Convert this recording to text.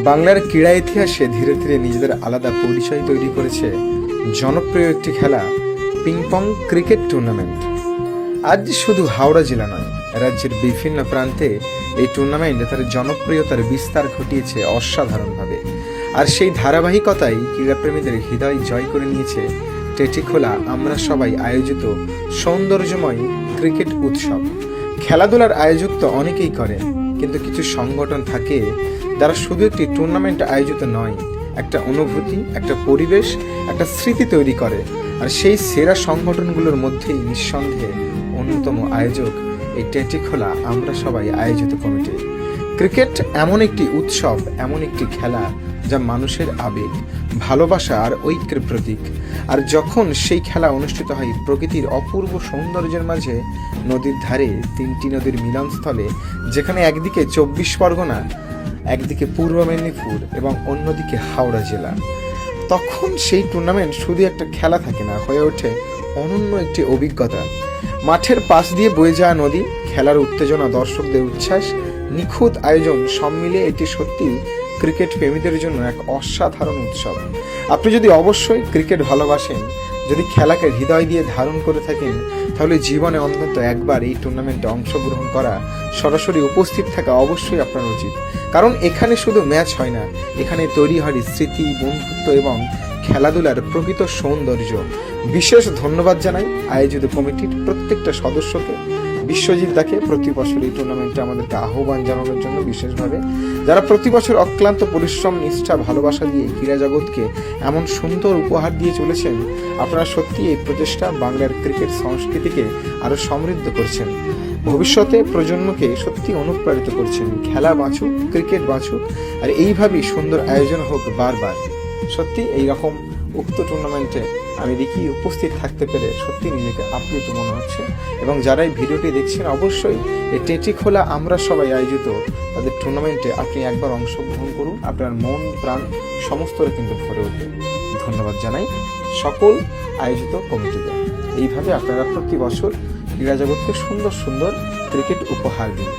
বাংলার ক্রীড়া ইতিহাসে ধীরে ধীরে নিজেদের আলাদা পরিচয় তৈরি করেছে জনপ্রিয় একটি খেলা পিং পং ক্রিকেট টুর্নামেন্ট। আজ শুধু হাওড়া জেলা নয়, রাজ্যের বিভিন্ন প্রান্তে এই টুর্নামেন্ট তার জনপ্রিয়তার বিস্তার ঘটিয়েছে অসাধারণভাবে। আর সেই ধারাবাহিকতাই ক্রীড়াপ্রেমীদের হৃদয় জয় করে নিয়েছে টেটিখোলা আমরা সবাই আয়োজিত সৌন্দর্যময় ক্রিকেট উৎসব। খেলাধুলার আয়োজক তো অনেকেই করে, কিন্তু কিছু সংগঠন থাকে যারা শুধু একটি টুর্নামেন্ট আয়োজিত নয়, একটা অনুভূতি, একটা পরিবেশ, একটা স্মৃতি তৈরি করে। আর সেই সেরা সংগঠনগুলোর মধ্যেই নিঃসন্দেহে অন্যতম আয়োজক এই টেটিখোলা আমরা সবাই আয়োজিত কমিটি। ক্রিকেট এমন একটি উৎসব, এমন একটি খেলা যা মানুষের আবেগ, ভালোবাসা আর ঐক্যের প্রতীক। আর যখন সেই খেলা অনুষ্ঠিত হয় প্রকৃতির অপূর্ব সৌন্দর্যের মাঝে, নদীর ধারে তিনটি নদীর মিলনস্থলে, যেখানে একদিকে 24 পরগনা, একদিকে পূর্ব মেদিনীপুর এবং অন্যদিকে হাওড়া জেলা, তখন সেই টুর্নামেন্ট শুধু একটা খেলা থাকে না, হয়ে ওঠে অনন্য একটি অভিজ্ঞতা। মাঠের পাশ দিয়ে বয়ে যাওয়া নদী, খেলার উত্তেজনা, দর্শকদের উচ্ছ্বাস, নিখুঁত আয়োজন, সব মিলিয়ে এটি সত্যি ক্রিকেট প্রেমীদের জন্য এক অসাধারণ উৎসব। আপনি যদি অবশ্যই ক্রিকেট ভালোবাসেন, যদি খেলাকে হৃদয় দিয়ে ধারণ করে থাকেন, তাহলে জীবনে অন্তত একবার এই টুর্নামেন্টে অংশগ্রহণ করা, সরাসরি উপস্থিত থাকা অবশ্যই আপনার উচিত। কারণ এখানে শুধু ম্যাচ হয় না, এখানে তৈরি হয় স্মৃতি, বন্ধুত্ব এবং খেলাধুলার প্রকৃত সৌন্দর্য। বিশেষ ধন্যবাদ জানাই আয়োজিত কমিটির প্রত্যেকটা সদস্যকে, বিশ্বজিৎ দাকে প্রতি বছর এই টুর্নামেন্টে আমাদেরকে আহ্বান জানানোর জন্য বিশেষভাবে, যারা প্রতি বছর অক্লান্ত পরিশ্রম, নিষ্ঠা, ভালোবাসা দিয়ে ক্রীড়া জগৎকে এমন সুন্দর উপহার দিয়ে চলেছেন। আপনারা সত্যি এই প্রচেষ্টা বাংলার ক্রিকেট সংস্কৃতিকে আরো সমৃদ্ধ করছেন, ভবিষ্যতে প্রজন্মকে সত্যি অনুপ্রাণিত করছেন। খেলা বাঁচুক, ক্রিকেট বাঁচুক, আর এইভাবেই সুন্দর আয়োজন হোক বারবার। সত্যি এইরকম উক্ত টুর্নামেন্টে আমি দেখি উপস্থিত থাকতে পেরে সত্যি নিজেকে আপ্লুত মনে হচ্ছে। এবং যারা এই ভিডিওটি দেখছেন, অবশ্যই এই টেটিখোলা আমরা সবাই আয়োজিত তাদের টুর্নামেন্টে আপনি একবার অংশগ্রহণ করুন, আপনার মন প্রাণ সমস্তটা কিন্তু ভরে উঠবে। ধন্যবাদ জানাই সকল আয়োজিত কমিটিকে। এইভাবে আপনারা প্রতি বছর ক্রীড়া জগৎকে সুন্দর সুন্দর ক্রিকেট উপহার দিন।